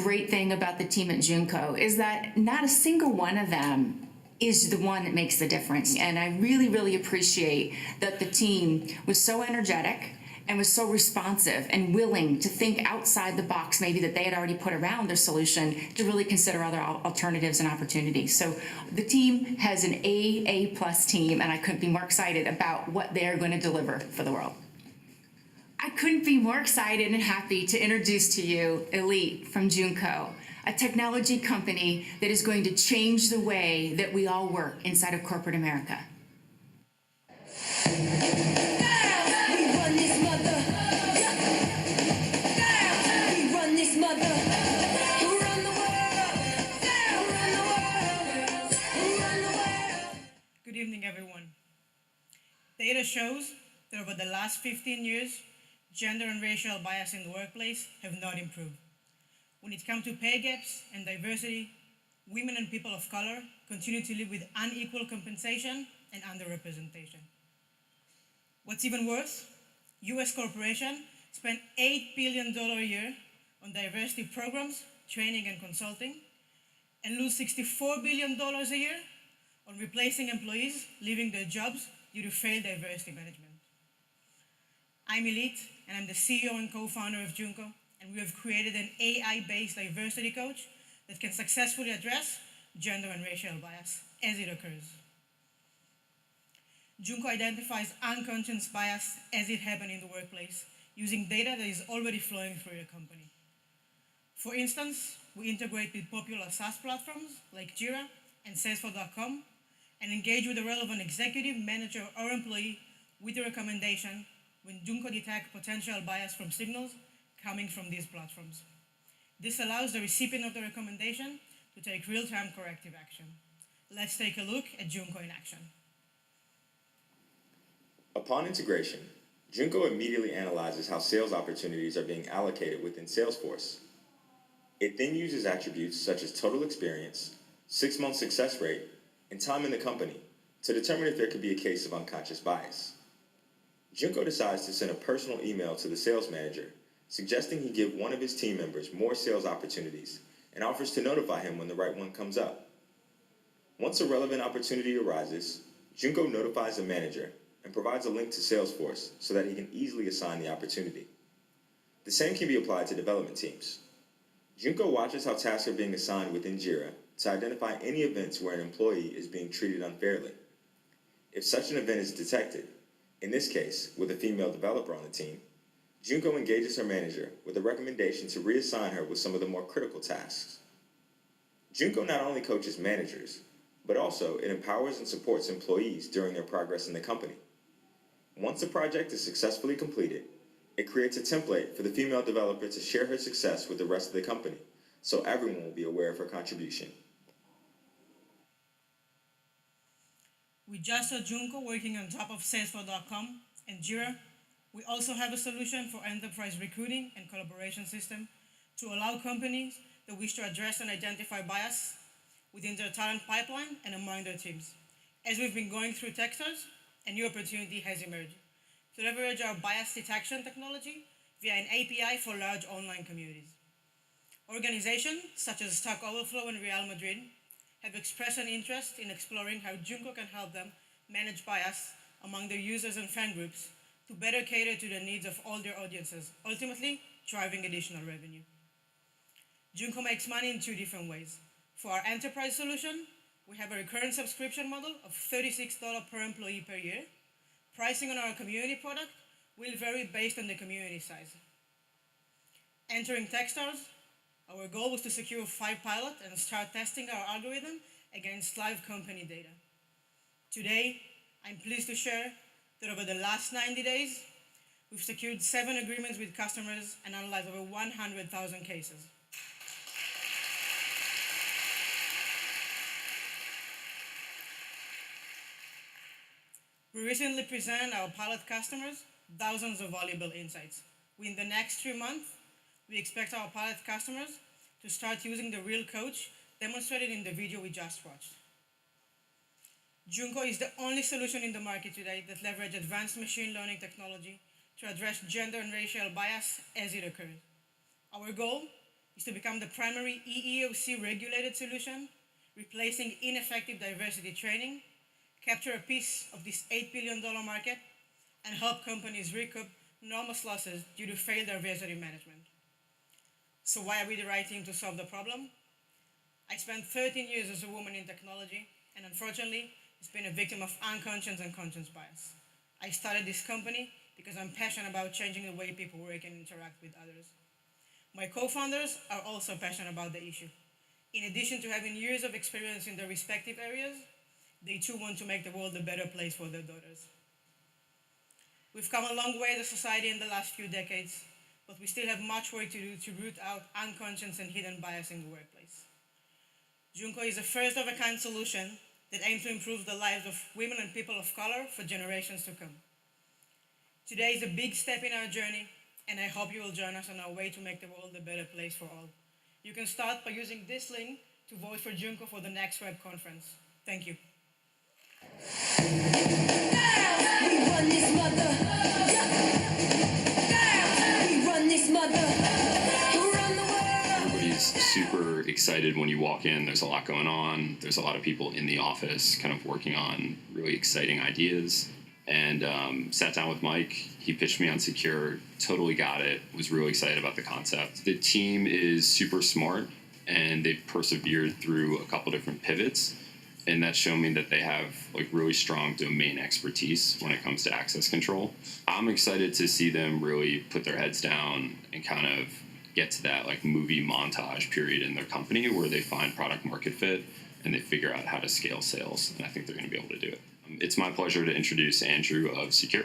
great thing about the team at Junko is that not a single one of them is the one that makes the difference. And I really, really appreciate that the team was so energetic and was so responsive and willing to think outside the box, maybe that they had already put around their solution, to really consider other alternatives and opportunities. So the team has an A+ team, and I couldn't be more excited about what they're going to deliver for the world. I couldn't be more excited and happy to introduce to you Elite from Junko, a technology company that is going to change the way that we all work inside of corporate America. Good evening, everyone. Data shows that over the last 15 years, gender and racial bias in the workplace have not improved. When it comes to pay gaps and diversity, women and people of color continue to live with unequal compensation and underrepresentation. What's even worse, US corporations spend $8 billion a year on diversity programs, training and consulting, and lose $64 billion a year on replacing employees leaving their jobs due to failed diversity management. I'm Elite, and I'm the CEO and co-founder of Junko, and we have created an AI-based diversity coach that can successfully address gender and racial bias as it occurs. Junko identifies unconscious bias as it happens in the workplace using data that is already flowing through your company. For instance, we integrate with popular SaaS platforms like Jira and Salesforce.com and engage with a relevant executive, manager, or employee with a recommendation when Junko detects potential bias from signals coming from these platforms. This allows the recipient of the recommendation to take real-time corrective action. Let's take a look at Junko in action. Upon integration, Junko immediately analyzes how sales opportunities are being allocated within Salesforce. It then uses attributes such as total experience, 6-month success rate, and time in the company to determine if there could be a case of unconscious bias. Junko decides to send a personal email to the sales manager, suggesting he give one of his team members more sales opportunities and offers to notify him when the right one comes up. Once a relevant opportunity arises, Junko notifies the manager and provides a link to Salesforce so that he can easily assign the opportunity. The same can be applied to development teams. Junko watches how tasks are being assigned within Jira to identify any events where an employee is being treated unfairly. If such an event is detected, in this case with a female developer on the team, Junko engages her manager with a recommendation to reassign her with some of the more critical tasks. Junko not only coaches managers, but also it empowers and supports employees during their progress in the company. Once a project is successfully completed, it creates a template for the female developer to share her success with the rest of the company, so everyone will be aware of her contribution. We just saw Junko working on top of Salesforce.com and Jira. We also have a solution for enterprise recruiting and collaboration system to allow companies that wish to address and identify bias within their talent pipeline and among their teams. As we've been going through Techstars, a new opportunity has emerged to leverage our bias detection technology via an API for large online communities. Organizations such as Stack Overflow and Real Madrid have expressed an interest in exploring how Junko can help them manage bias among their users and fan groups to better cater to the needs of all their audiences, ultimately driving additional revenue. Junko makes money in 2 different ways. For our enterprise solution, we have a recurrent subscription model of $36 per employee per year. Pricing on our community product will vary based on the community size. Entering Techstars, our goal was to secure 5 pilots and start testing our algorithm against live company data. Today, I'm pleased to share that over the last 90 days, we've secured 7 agreements with customers and analyzed over 100,000 cases. We recently presented our pilot customers thousands of valuable insights. Within the next 3 months, we expect our pilot customers to start using the real coach demonstrated in the video we just watched. Junko is the only solution in the market today that leverages advanced machine learning technology to address gender and racial bias as it occurs. Our goal is to become the primary EEOC regulated solution, replacing ineffective diversity training, capture a piece of this $8 billion market, and help companies recoup enormous losses due to failed diversity management. So why are we the right team to solve the problem? I spent 13 years as a woman in technology, and unfortunately, it's been a victim of unconscious and conscious bias. I started this company because I'm passionate about changing the way people work and interact with others. My co-founders are also passionate about the issue. In addition to having years of experience in their respective areas, they too want to make the world a better place for their daughters. We've come a long way as a society in the last few decades, but we still have much work to do to root out unconscious and hidden bias in the workplace. Junko is a first-of-a-kind solution that aims to improve the lives of women and people of color for generations to come. Today is a big step in our journey, and I hope you will join us on our way to make the world a better place for all. You can start by using this link to vote for Junko for the next web conference. Thank you. We run this mother. We run this mother. Run the world. Everybody's super excited when you walk in. There's a lot going on. There's a lot of people in the office kind of working on really exciting ideas. And sat down with Mike. He pitched me on Secure, totally got it, was really excited about the concept. The team is super smart, and they've persevered through a couple different pivots. And that's shown me that they have like really strong domain expertise when it comes to access control. I'm excited to see them really put their heads down and kind of get to that like movie montage period in their company where they find product market fit and they figure out how to scale sales. And I think they're going to be able to do it. It's my pleasure to introduce Andrew of Secure.